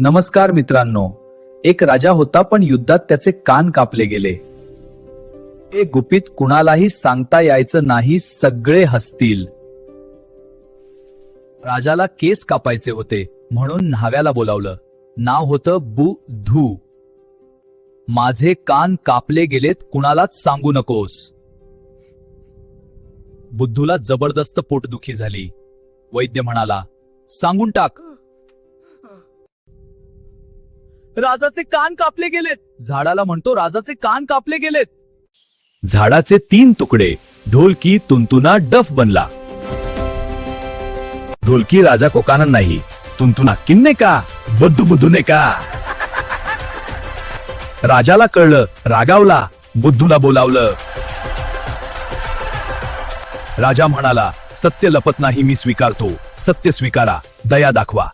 नमस्कार मित्रांनो. एक राजा होता, पण युद्धात त्याचे कान कापले गेले. हे गुपित कुणालाही सांगता यायचं नाही, सगळे हसतील. राजाला केस कापायचे होते, म्हणून न्हाव्याला बोलावलं. नाव होतं बुद्धू. माझे कान कापले गेलेत, कुणालाच सांगू नकोस. बुद्धूला जबरदस्त पोटदुखी झाली. वैद्य म्हणाला, सांगून टाक. राजाचे कान कापले गेलेत. झाडाला म्हणतो, राजाचे कान कापले गेलेत. झाडाचे 3 तुकडे. ढोलकी तुंतुना डफ बनला. ढोलकी राजा को कानन नाही, तुंतुना किन्ने का, बुद्धू बुद्धूने का. राजाला कळलं, रागावला, बुद्धूला बोलावलं. राजा म्हणाला, सत्य लपत नाही, मी स्वीकारतो. सत्य स्वीकारा, दया दाखवा.